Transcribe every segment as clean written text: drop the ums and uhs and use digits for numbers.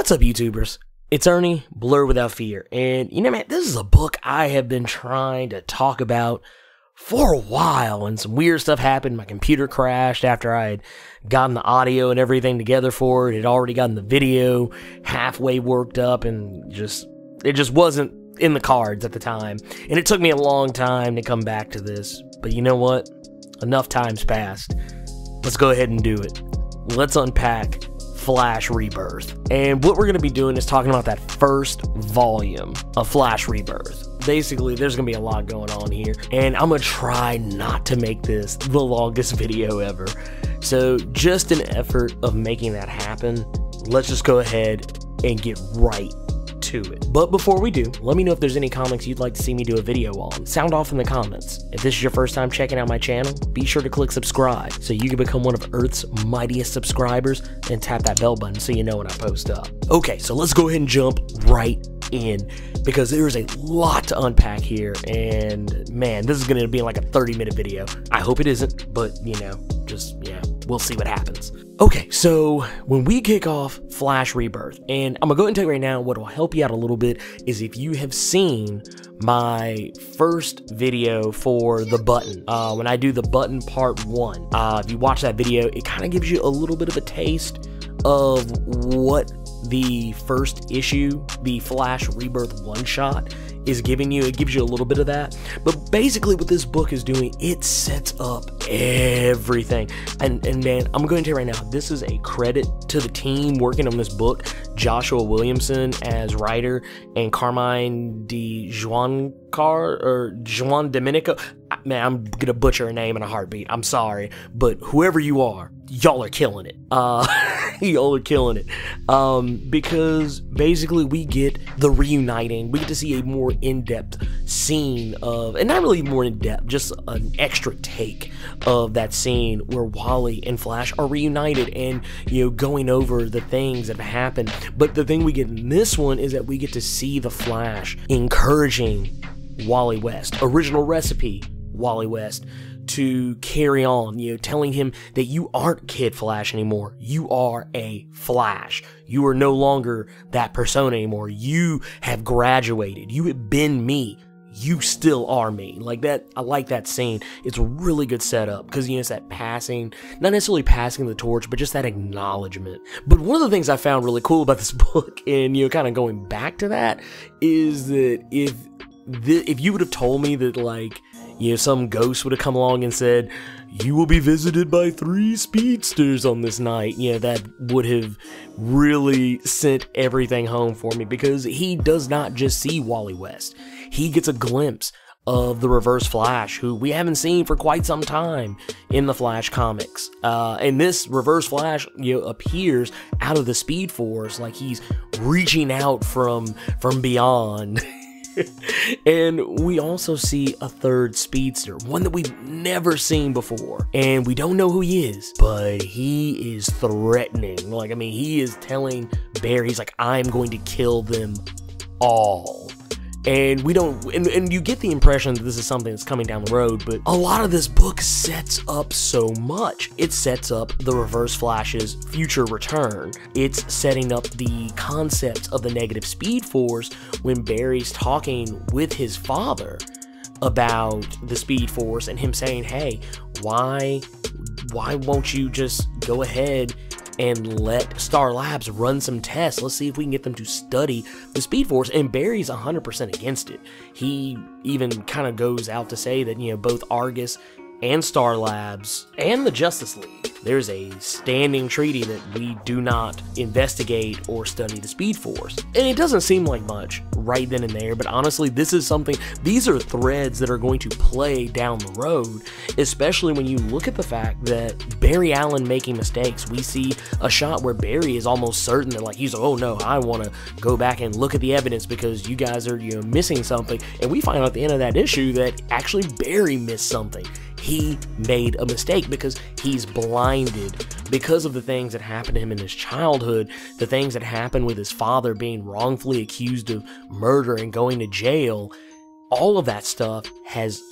What's up, YouTubers? It's Ernie, Blerd Without Fear, and you know, man, this is a book I have been trying to talk about for a while, and some weird stuff happened. My computer crashed after I had gotten the audio and everything together for it. It had already gotten the video halfway worked up, and it just wasn't in the cards at the time. And it took me a long time to come back to this, but you know what? Enough time's passed. Let's go ahead and do it. Let's unpack Flash Rebirth. And what we're going to be doing is talking about that first volume of Flash Rebirth. Basically, there's going to be a lot going on here, and I'm going to try not to make this the longest video ever. So just in effort of making that happen, let's just go ahead and get right to it. But before we do, let me know if there's any comics you'd like to see me do a video on. Sound off in the comments. If this is your first time checking out my channel, be sure to click subscribe so you can become one of Earth's mightiest subscribers, and tap that bell button so you know when I post up. Okay, so let's go ahead and jump right in, because there is a lot to unpack here, and man, this is going to be like a 30-minute video. I hope it isn't, but you know, we'll see what happens. Okay, so when we kick off Flash Rebirth, and I'm gonna go ahead and tell you right now, what will help you out a little bit is if you have seen my first video for the button, when I do the button part 1, if you watch that video, it kind of gives you a little bit of a taste of what the first issue, the Flash Rebirth one-shot, is giving you. It gives you a little bit of that, but basically what this book is doing, it sets up everything. And man, I'm going to tell you right now, this is a credit to the team working on this book. Joshua Williamson as writer, and Carmine Juan Domenico. Man, I'm gonna butcher her name in a heartbeat. I'm sorry, but whoever you are, y'all are killing it. Y'all are killing it. Because basically we get the reuniting. We get to see a more in-depth scene of, and not really more in-depth, just an extra take of that scene where Wally and Flash are reunited and, you know, going over the things that have happened. But the thing we get in this one is that we get to see the Flash encouraging Wally West, original recipe Wally West, to carry on, you know, telling him that you aren't Kid Flash anymore. You are a Flash. You are no longer that persona anymore. You have graduated. You have been me. You still are me. Like that, I like that scene. It's a really good setup, because, you know, it's that passing, not necessarily passing the torch, but just that acknowledgement. But one of the things I found really cool about this book, and, you know, kind of going back to that, is that if you would have told me that, like, you know, some ghost would have come along and said, you will be visited by 3 speedsters on this night, you know, that would have really sent everything home for me, because he does not just see Wally West. He gets a glimpse of the Reverse Flash, who we haven't seen for quite some time in the Flash comics. And this Reverse Flash, you know, appears out of the Speed Force, like he's reaching out from beyond. And we also see a third speedster, one that we've never seen before, and we don't know who he is, but he is threatening. Like, I mean, he is telling Barry, he's like, I'm going to kill them all. And we don't, and you get the impression that this is something that's coming down the road, but a lot of this book sets up so much. It sets up the Reverse Flash's future return. It's setting up the concept of the negative Speed Force when Barry's talking with his father about the Speed Force, and him saying, hey, why won't you just go ahead and let Star Labs run some tests? Let's see if we can get them to study the Speed Force. And Barry's 100% against it. He even kind of goes out to say that, you know, both Argus and Star Labs and the Justice League, there's a standing treaty that we do not investigate or study the Speed Force. And it doesn't seem like much right then and there, but honestly, this is something, these are threads that are going to play down the road, especially when you look at the fact that Barry Allen making mistakes. We see a shot where Barry is almost certain that, like, he's like, oh no, I want to go back and look at the evidence because you guys are, you know, missing something. And we find out at the end of that issue that actually Barry missed something. He made a mistake because he's blinded because of the things that happened to him in his childhood, the things that happened with his father being wrongfully accused of murder and going to jail. All of that stuff has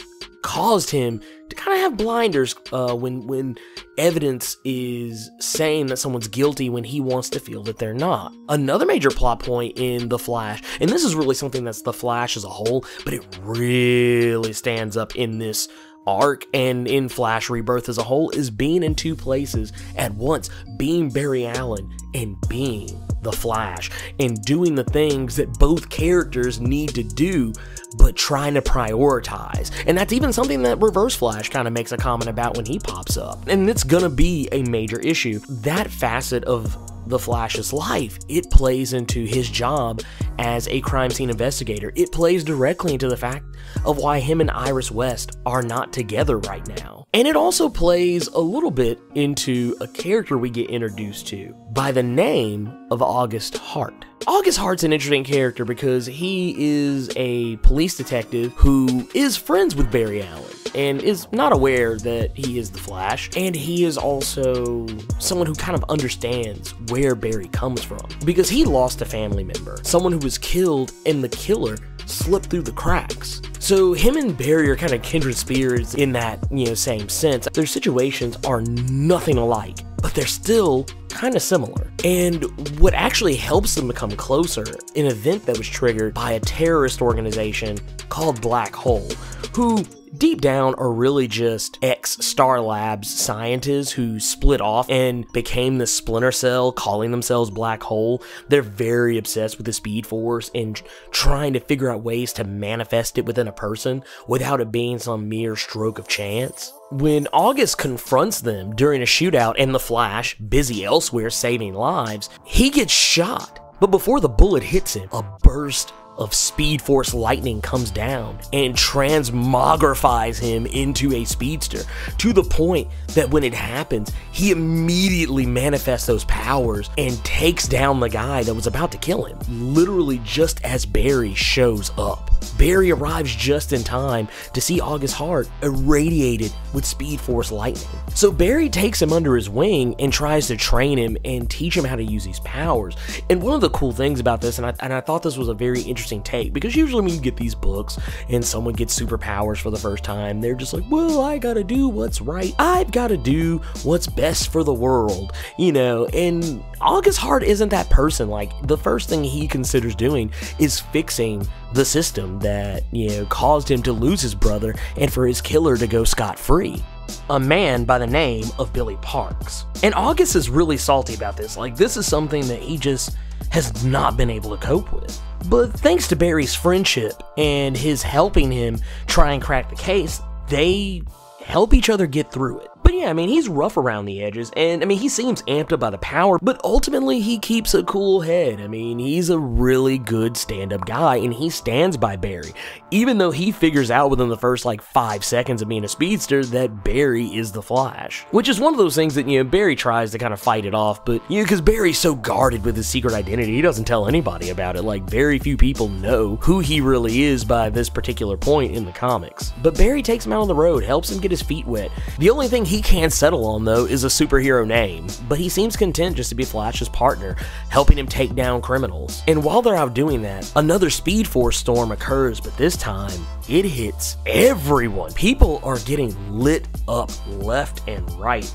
caused him to kind of have blinders when evidence is saying that someone's guilty when he wants to feel that they're not. Another major plot point in The Flash, and this is really something that's The Flash as a whole, but it really stands up in this arc and in Flash Rebirth as a whole, is being in two places at once, being Barry Allen and being the Flash, and doing the things that both characters need to do, but trying to prioritize. And that's even something that Reverse Flash kind of makes a comment about when he pops up, and it's gonna be a major issue. That facet of the Flash's life, it plays into his job as a crime scene investigator. It plays directly into the fact of why him and Iris West are not together right now. And it also plays a little bit into a character we get introduced to by the name of August Hart. August Hart's an interesting character because he is a police detective who is friends with Barry Allen and is not aware that he is the Flash, and he is also someone who kind of understands where Barry comes from because he lost a family member, someone who was killed, and the killer slipped through the cracks. So him and Barry are kind of kindred spirits in that, same sense. Their situations are nothing alike, but they're still kind of similar. And what actually helps them become closer, an event that was triggered by a terrorist organization called Black Hole, who deep down are really just ex-Star Labs scientists who split off and became the Splinter Cell, calling themselves Black Hole. They're very obsessed with the Speed Force and trying to figure out ways to manifest it within a person without it being some mere stroke of chance. When August confronts them during a shootout and the Flash, busy elsewhere saving lives, he gets shot. But before the bullet hits him, a burst of Speed Force lightning comes down and transmogrifies him into a speedster, to the point that when it happens, he immediately manifests those powers and takes down the guy that was about to kill him, literally just as Barry shows up. Barry arrives just in time to see August Hart irradiated with Speed Force lightning. So Barry takes him under his wing and tries to train him and teach him how to use these powers. And one of the cool things about this, and I thought this was a very interesting take, because usually when you get these books and someone gets superpowers for the first time, they're just like, well, I gotta do what's right. I've gotta do what's best for the world, and August Hart isn't that person. Like, the first thing he considers doing is fixing the system that, caused him to lose his brother and for his killer to go scot-free. A man by the name of Billy Parks. And August is really salty about this. Like, this is something that he just has not been able to cope with. But thanks to Barry's friendship and his helping him try and crack the case, they help each other get through it. But yeah, he's rough around the edges, and he seems amped up by the power, but ultimately he keeps a cool head. He's a really good stand-up guy, and he stands by Barry, even though he figures out within the first 5 seconds of being a speedster that Barry is the Flash. Which is one of those things that, Barry tries to kind of fight it off, but, because Barry's so guarded with his secret identity, he doesn't tell anybody about it. Like, very few people know who he really is by this particular point in the comics. But Barry takes him out on the road, helps him get his feet wet. The only thing he can't settle on, though, is a superhero name, but he seems content just to be Flash's partner, helping him take down criminals. And while they're out doing that, another Speed Force storm occurs, but this time, it hits everyone. People are getting lit up left and right.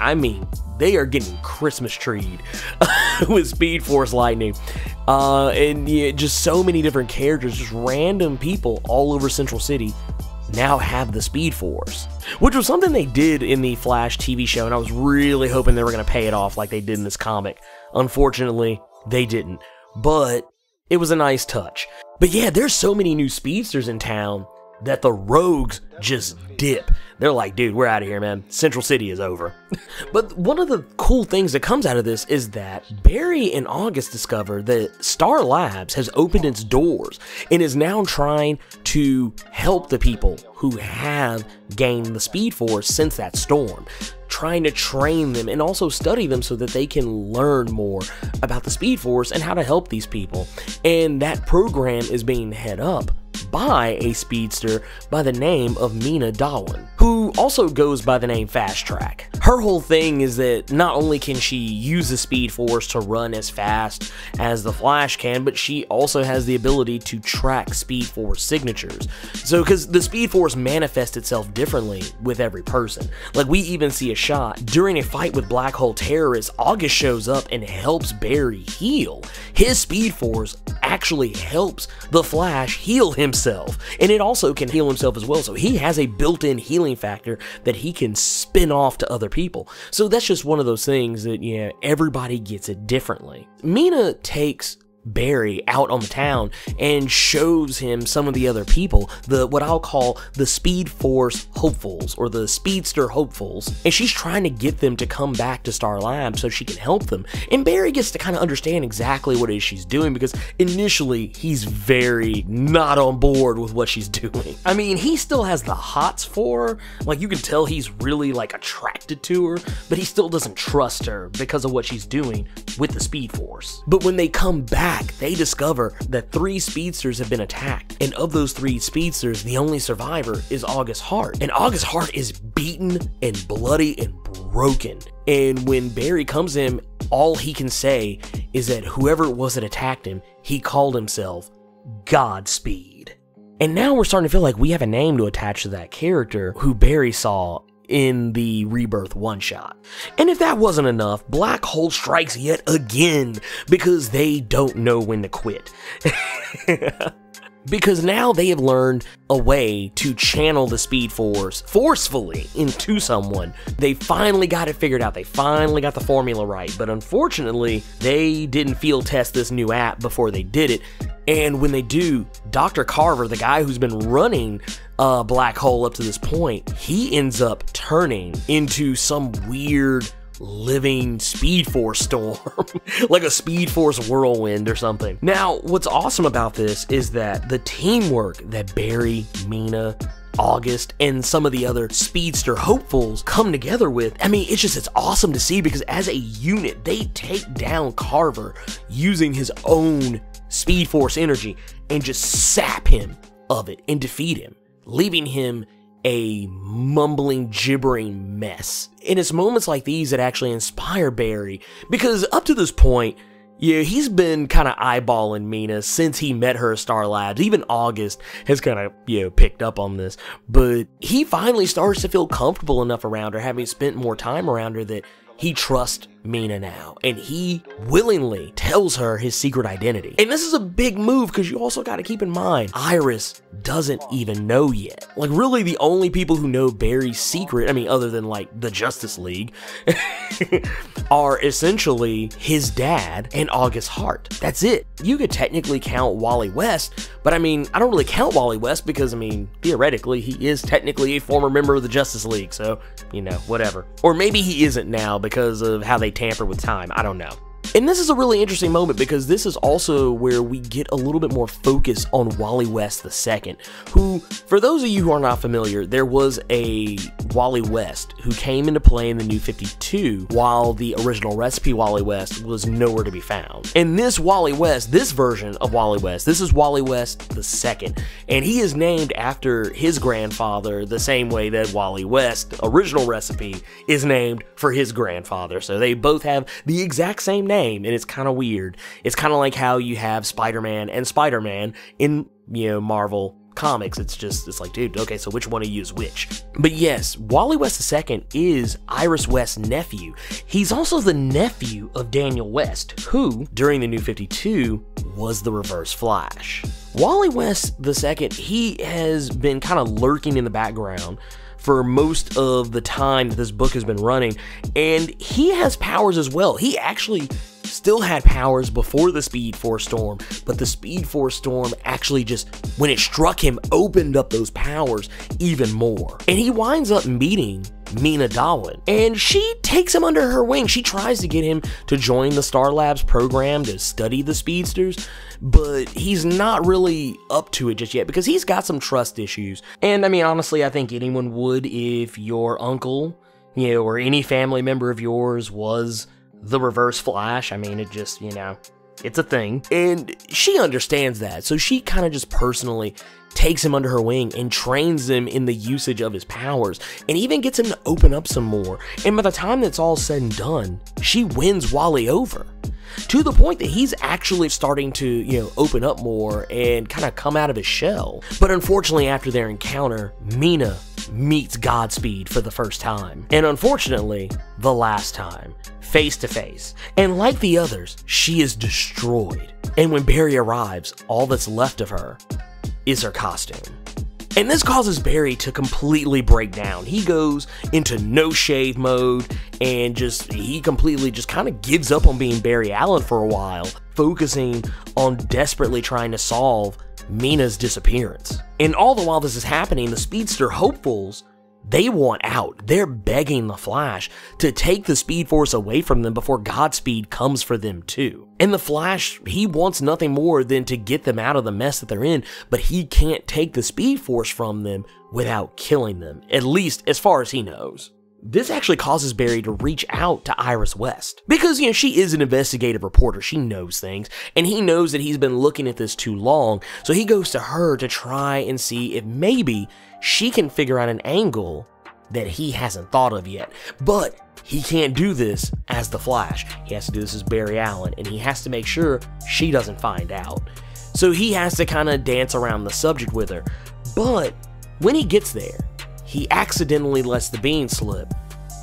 They are getting Christmas treed with Speed Force lightning. And just so many different characters, just random people all over Central City now have the Speed Force, which was something they did in the Flash TV show, and I was really hoping they were going to pay it off like they did in this comic. Unfortunately, they didn't, but it was a nice touch. But yeah, there's so many new speedsters in town that the rogues just dip. They're like, dude, we're out of here, man. Central City is over. But one of the cool things that comes out of this is that Barry and August discover that Star Labs has opened its doors and is now trying to help the people who have gained the Speed Force since that storm, trying to train them and also study them so that they can learn more about the Speed Force and how to help these people. And that program is being head up by a speedster by the name of Mina Dawin, who also goes by the name Fast Track. Her whole thing is that not only can she use the Speed Force to run as fast as the Flash can, but she also has the ability to track Speed Force signatures. So, because the Speed Force manifests itself differently with every person. Like, we even see a shot during a fight with Black Hole terrorists, August shows up and helps Barry heal. His Speed Force actually helps the Flash heal himself, and it also can heal himself as well, so he has a built-in healing factor that he can spin off to other people. So that's just one of those things that, yeah, everybody gets it differently. Mina takes Barry out on the town and shows him some of the other people, what I'll call the Speed Force hopefuls, or the Speedster hopefuls, and she's trying to get them to come back to Star Labs so she can help them. And Barry gets to kind of understand exactly what it is she's doing, because initially he's very not on board with what she's doing. I mean, he still has the hots for her, like you can tell he's really like attracted to her, but he still doesn't trust her because of what she's doing with the Speed Force. But when they come back, they discover that 3 speedsters have been attacked, and of those 3 speedsters, the only survivor is August Hart, and August Hart is beaten and bloody and broken. And when Barry comes to him, all he can say is that whoever it was that attacked him, he called himself Godspeed. And now we're starting to feel like we have a name to attach to that character who Barry saw in the Rebirth one-shot. And if that wasn't enough, Black Hole strikes yet again, because they don't know when to quit. Because now they have learned a way to channel the Speed Force forcefully into someone. They finally got it figured out. They finally got the formula right. But unfortunately, they didn't field test this new app before they did it. And when they do, Dr. Carver, the guy who's been running Black Hole up to this point, he ends up turning into some weird living Speed Force storm, like a Speed Force whirlwind or something. Now, what's awesome about this is that the teamwork that Barry, Mina, August, and some of the other speedster hopefuls come together with, I mean, it's awesome to see, because as a unit, they take down Carver using his own Speed Force energy and just sap him of it and defeat him, leaving him a mumbling, gibbering mess. And it's moments like these that actually inspire Barry, because up to this point, yeah, he's been kind of eyeballing Mina since he met her at Star Labs. Even August has kind of, picked up on this, but he finally starts to feel comfortable enough around her, having spent more time around her, that he trusts Mina now, and he willingly tells her his secret identity. And this is a big move, because you also got to keep in mind, Iris doesn't even know yet. Like, really the only people who know Barry's secret, I mean, other than like the Justice League, are essentially his dad and August Hart. That's it. You could technically count Wally West, but I mean, I don't really count Wally West because, I mean, theoretically, he is technically a former member of the Justice League, so, whatever. Or maybe he isn't now because of how they tamper with time, I don't know. And this is a really interesting moment, because this is also where we get a little bit more focus on Wally West II, who, for those of you who are not familiar, there was a Wally West who came into play in the New 52, while the original Recipe Wally West was nowhere to be found. And this Wally West, this version of Wally West, this is Wally West II, and he is named after his grandfather the same way that Wally West, original Recipe, is named for his grandfather. So they both have the exact same name. And it's kind of weird. It's kind of like how you have Spider-Man and Spider-Man in, Marvel comics. It's like, dude, okay, so which one of you is which? But yes, Wally West II is Iris West's nephew. He's also the nephew of Daniel West, who, during the New 52, was the Reverse Flash. Wally West II, he has been kind of lurking in the background for most of the time that this book has been running, and he has powers as well. He actually still had powers before the Speed Force storm, but the Speed Force storm actually just, when it struck him, opened up those powers even more. And he winds up meeting Mina Darwin, and she takes him under her wing. She tries to get him to join the Star Labs program to study the speedsters, but he's not really up to it just yet, because he's got some trust issues. And I mean, honestly, I think anyone would if your uncle, or any family member of yours was the Reverse Flash. I mean, it just, it's a thing. And she understands that, so she kind of just personally takes him under her wing and trains him in the usage of his powers, and even gets him to open up some more. And by the time that's all said and done, she wins Wally over, to the point that he's actually starting to, open up more and kind of come out of his shell. But unfortunately, after their encounter, Mina meets Godspeed for the first time, and unfortunately, the last time, face to face. And like the others, she is destroyed. And when Barry arrives, all that's left of her is her costume. And this causes Barry to completely break down. He goes into no shave mode and he completely just kind of gives up on being Barry Allen for a while, focusing on desperately trying to solve Mina's disappearance. And all the while this is happening, the Speedster hopefuls, they want out. They're begging the Flash to take the Speed Force away from them before Godspeed comes for them too. And the Flash, he wants nothing more than to get them out of the mess that they're in, but he can't take the Speed Force from them without killing them, at least as far as he knows. This actually causes Barry to reach out to Iris West, because, she is an investigative reporter, she knows things, and he knows that he's been looking at this too long, so he goes to her to try and see if maybe she can figure out an angle that he hasn't thought of yet. But he can't do this as the Flash, he has to do this as Barry Allen, and he has to make sure she doesn't find out. So he has to kind of dance around the subject with her, but when he gets there, he accidentally lets the bean slip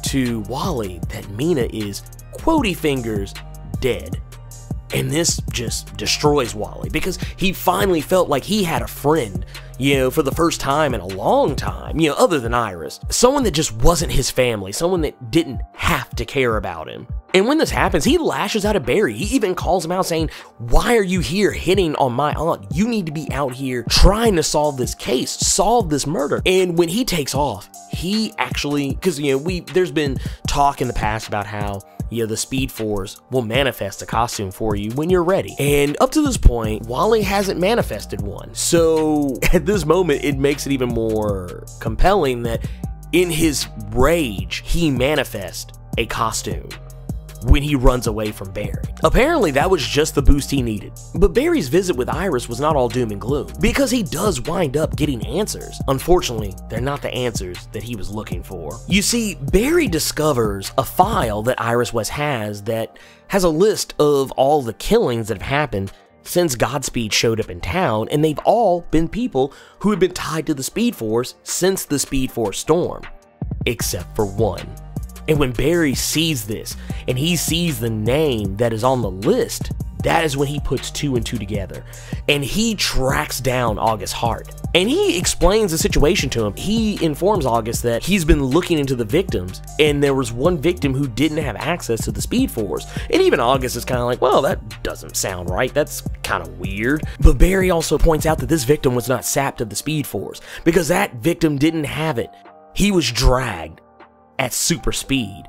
to Wally that Mina is, quotey fingers, dead. And this just destroys Wally, because he finally felt like he had a friend, for the first time in a long time, other than Iris. Someone that just wasn't his family, someone that didn't have to care about him. And when this happens, he lashes out at Barry. He even calls him out saying, "Why are you here hitting on my aunt? You need to be out here trying to solve this case, solve this murder." And when he takes off, he actually, because, there's been talk in the past about how the Speed Force will manifest a costume for you when you're ready. And up to this point, Wally hasn't manifested one. So at this moment, it makes it even more compelling that in his rage, he manifests a costume when he runs away from Barry. Apparently, that was just the boost he needed. But Barry's visit with Iris was not all doom and gloom, because he does wind up getting answers. Unfortunately, they're not the answers that he was looking for. You see, Barry discovers a file that Iris West has that has a list of all the killings that have happened since Godspeed showed up in town, and they've all been people who have been tied to the Speed Force since the Speed Force storm, except for one. And when Barry sees this, and he sees the name that is on the list, that is when he puts two and two together, and he tracks down August Hart. And he explains the situation to him. He informs August that he's been looking into the victims, and there was one victim who didn't have access to the Speed Force. And even August is kind of like, well, that doesn't sound right. That's kind of weird. But Barry also points out that this victim was not sapped of the Speed Force, because that victim didn't have it. He was dragged at super speed.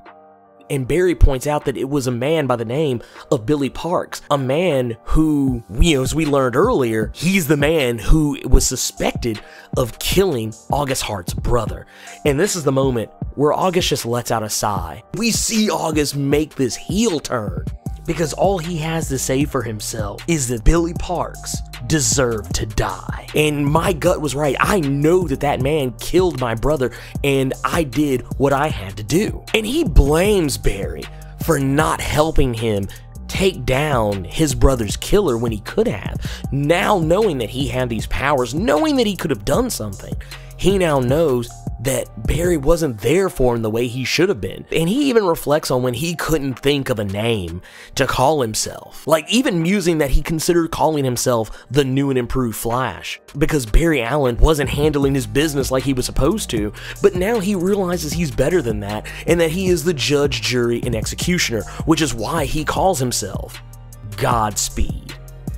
And Barry points out that it was a man by the name of Billy Parks, a man who, as we learned earlier, he's the man who was suspected of killing August Hart's brother. And this is the moment where August just lets out a sigh. We see August make this heel turn, because all he has to say for himself is that Billy Parks deserved to die. And my gut was right. I know that that man killed my brother, and I did what I had to do. And he blames Barry for not helping him take down his brother's killer when he could have. Now knowing that he had these powers, knowing that he could have done something, he now knows that Barry wasn't there for him the way he should have been. And he even reflects on when he couldn't think of a name to call himself. Like even musing that he considered calling himself the new and improved Flash, because Barry Allen wasn't handling his business like he was supposed to. But now he realizes he's better than that, and that he is the judge, jury, and executioner, which is why he calls himself Godspeed.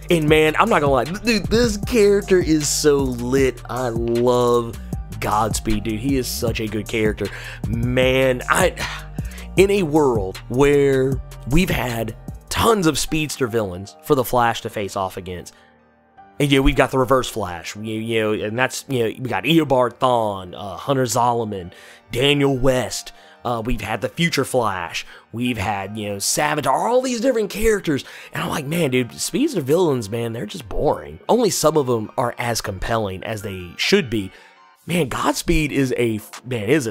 And man, I'm not gonna lie, dude, this character is so lit. I love Godspeed, dude. He is such a good character. Man, in a world where we've had tons of speedster villains for the Flash to face off against, and we've got the Reverse Flash, and that's, we got Eobard Thawne, Hunter Zolomon, Daniel West, We've had the Future Flash. We've had, you know, Savitar, all these different characters. And I'm like, man, dude, speedster villains, man, they're just boring. Only some of them are as compelling as they should be. Man, Godspeed is a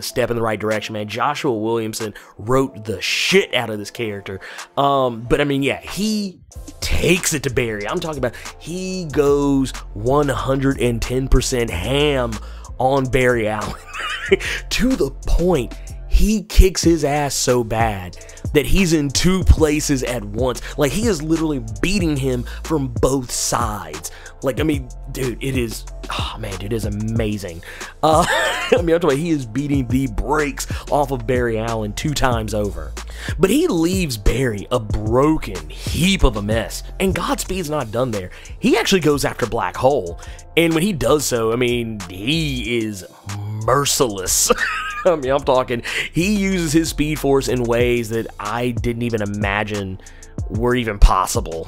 step in the right direction, man. Joshua Williamson wrote the shit out of this character. But I mean, yeah, he takes it to Barry. I'm talking about he goes 110% ham on Barry Allen to the point he kicks his ass so bad that he's in 2 places at once. Like, he is literally beating him from both sides. Like, I mean, dude, it is, oh man, dude, it is amazing. I mean, I'm talking about he is beating the brakes off of Barry Allen 2 times over. But he leaves Barry a broken heap of a mess. And Godspeed's not done there. He actually goes after Black Hole. And when he does so, I mean, he is merciless. I mean, I'm talking, he uses his Speed Force in ways that I didn't even imagine were even possible.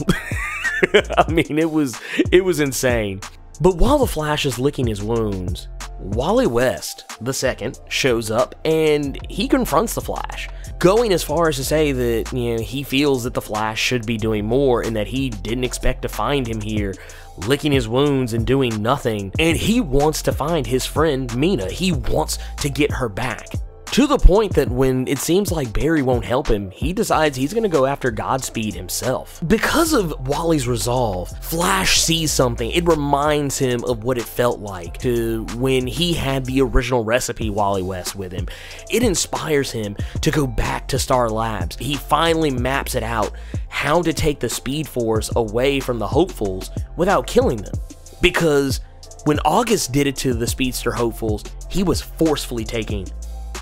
I mean, it was insane. But while the Flash is licking his wounds, Wally West II shows up and he confronts the Flash, going as far as to say that, you know, he feels that the Flash should be doing more and that he didn't expect to find him here licking his wounds and doing nothing, and he wants to find his friend Mina. He wants to get her back. To the point that when it seems like Barry won't help him, he decides he's going to go after Godspeed himself. Because of Wally's resolve, Flash sees something. It reminds him of what it felt like to when he had the original recipe Wally West with him. It inspires him to go back to Star Labs. He finally maps it out, how to take the Speed Force away from the hopefuls without killing them. Because when August did it to the Speedster hopefuls, he was forcefully taking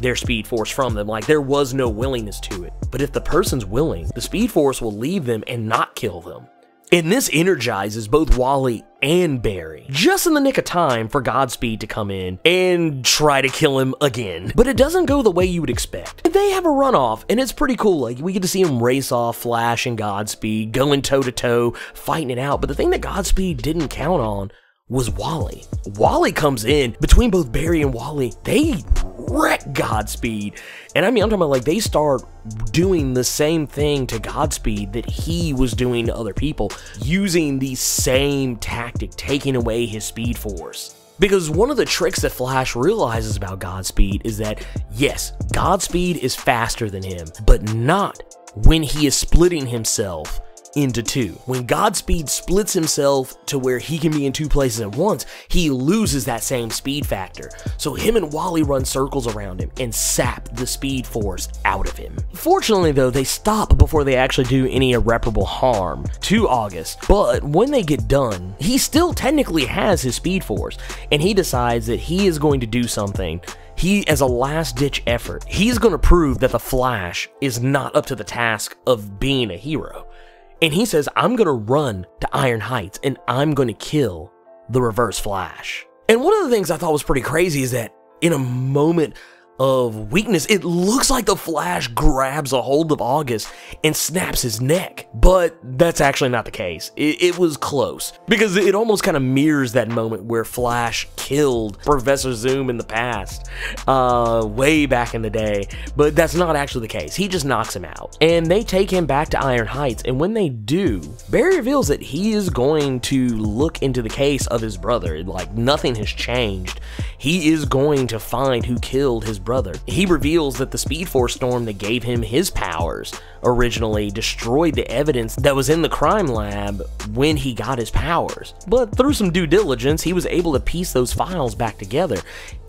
their Speed Force from them. Like, there was no willingness to it. But if the person's willing, the Speed Force will leave them and not kill them. And this energizes both Wally and Barry, just in the nick of time for Godspeed to come in and try to kill him again. But it doesn't go the way you would expect. They have a runoff, and it's pretty cool. Like, we get to see him race off Flash and Godspeed, going toe-to-toe, fighting it out. But the thing that Godspeed didn't count on was Wally. Wally comes in, between both Barry and Wally, they wreck Godspeed. And I mean, I'm talking about, like, they start doing the same thing to Godspeed that he was doing to other people, using the same tactic, taking away his Speed Force. Because one of the tricks that Flash realizes about Godspeed is that, yes, Godspeed is faster than him, but not when he is splitting himself into 2. When Godspeed splits himself to where he can be in 2 places at once, he loses that same speed factor. So him and Wally run circles around him and sap the Speed Force out of him. Fortunately though, they stop before they actually do any irreparable harm to August, but when they get done, he still technically has his Speed Force, and he decides that he is going to do something. He, as a last-ditch effort, he's going to prove that the Flash is not up to the task of being a hero. And he says, I'm going to run to Iron Heights and I'm going to kill the Reverse Flash. And one of the things I thought was pretty crazy is that in a moment of weakness, it looks like the Flash grabs a hold of August and snaps his neck. But that's actually not the case. It was close, because it almost kind of mirrors that moment where Flash killed Professor Zoom in the past, way back in the day. But that's not actually the case. He just knocks him out. And they take him back to Iron Heights, and when they do, Barry reveals that he is going to look into the case of his brother. Like, nothing has changed. He is going to find who killed his brother. He reveals that the Speed Force storm that gave him his powers originally destroyed the evidence that was in the crime lab when he got his powers. But through some due diligence, he was able to piece those files back together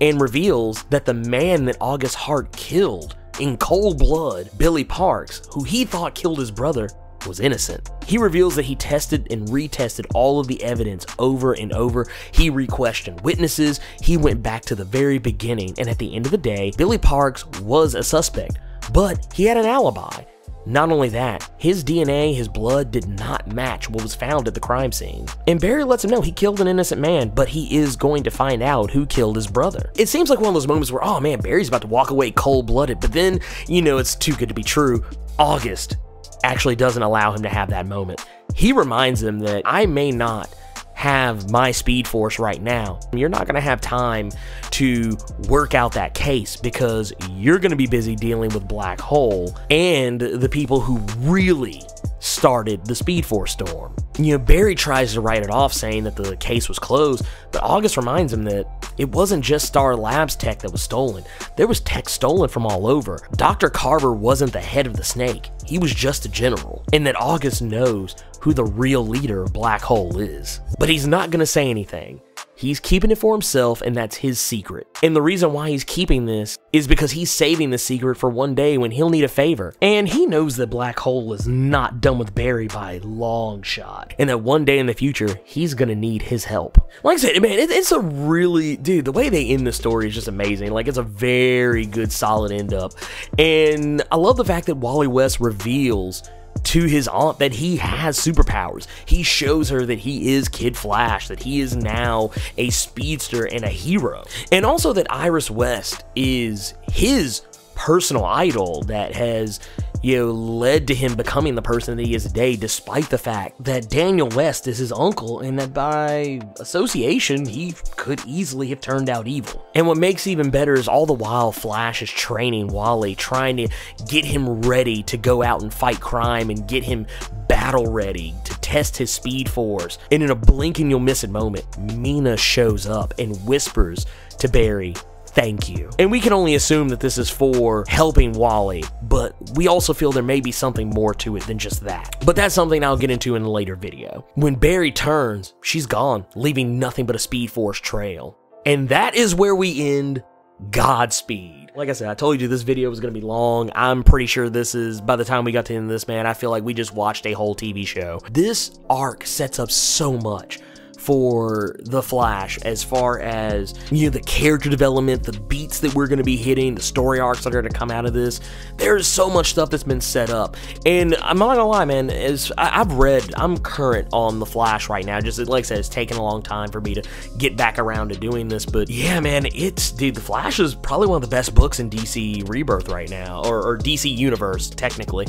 and reveals that the man that August Hart killed in cold blood, Billy Parks, who he thought killed his brother, was innocent. He reveals that he tested and retested all of the evidence over and over. He re-questioned witnesses. He went back to the very beginning, and at the end of the day, Billy Parks was a suspect, but he had an alibi. Not only that, his DNA, his blood, did not match what was found at the crime scene. And Barry lets him know he killed an innocent man, but he is going to find out who killed his brother. It seems like one of those moments where, oh man, Barry's about to walk away cold-blooded, but then, you know, it's too good to be true. August actually doesn't allow him to have that moment. He reminds him that I may not have my Speed Force right now, you're not going to have time to work out that case because you're going to be busy dealing with Black Hole and the people who really started the Speed Force storm. You know, Barry tries to write it off saying that the case was closed, but August reminds him that it wasn't just Star Labs tech that was stolen. There was tech stolen from all over. Dr. Carver wasn't the head of the snake. He was just a general. And that August knows who the real leader of Black Hole is. But he's not going to say anything. He's keeping it for himself, and that's his secret. And the reason why he's keeping this is because he's saving the secret for one day when he'll need a favor. And he knows that Black Hole is not done with Barry by a long shot. And that one day in the future, he's gonna need his help. Like I said, man, it's a really, dude, the way they end the story is just amazing. Like, it's a very good, solid end up. And I love the fact that Wally West reveals to his aunt that he has superpowers. He shows her that he is Kid Flash, that he is now a speedster and a hero. And also that Iris West is his personal idol that has, you know, led to him becoming the person that he is today, despite the fact that Daniel West is his uncle and that by association, he could easily have turned out evil. And what makes it even better is all the while Flash is training Wally, trying to get him ready to go out and fight crime and get him battle ready to test his Speed Force. And in a blink and you'll miss it moment, Mina shows up and whispers to Barry, "Thank you." And we can only assume that this is for helping Wally, but we also feel there may be something more to it than just that. But that's something I'll get into in a later video. When Barry turns, she's gone, leaving nothing but a Speed Force trail. And that is where we end Godspeed. Like I said, I told you this video was going to be long. I'm pretty sure this is, by the time we got to the end of this, man, I feel like we just watched a whole TV show. This arc sets up so much for the Flash, as far as, you know, the character development, the beats that we're going to be hitting, the story arcs that are going to come out of this. There's so much stuff that's been set up, and I'm not gonna lie, man, as I'm current on the Flash right now. Just like I said, it's taken a long time for me to get back around to doing this, but yeah, man, dude, the Flash is probably one of the best books in DC Rebirth right now, or DC Universe technically.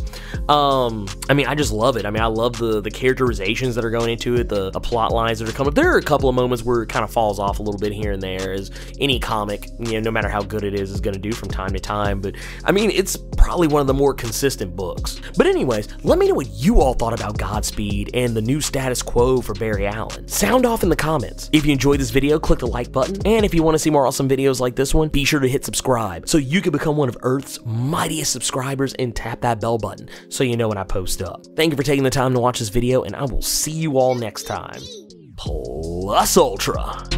I mean, I just love it. I mean, I love the characterizations that are going into it, the plot lines that are coming. There are a couple of moments where it kind of falls off a little bit here and there, as any comic, you know, no matter how good it is going to do from time to time. But I mean, it's probably one of the more consistent books. But anyways, let me know what you all thought about Godspeed and the new status quo for Barry Allen. Sound off in the comments. If you enjoyed this video, click the like button. And if you want to see more awesome videos like this one, be sure to hit subscribe so you can become one of Earth's mightiest subscribers and tap that bell button so you know when I post up. Thank you for taking the time to watch this video, and I will see you all next time. Plus Ultra.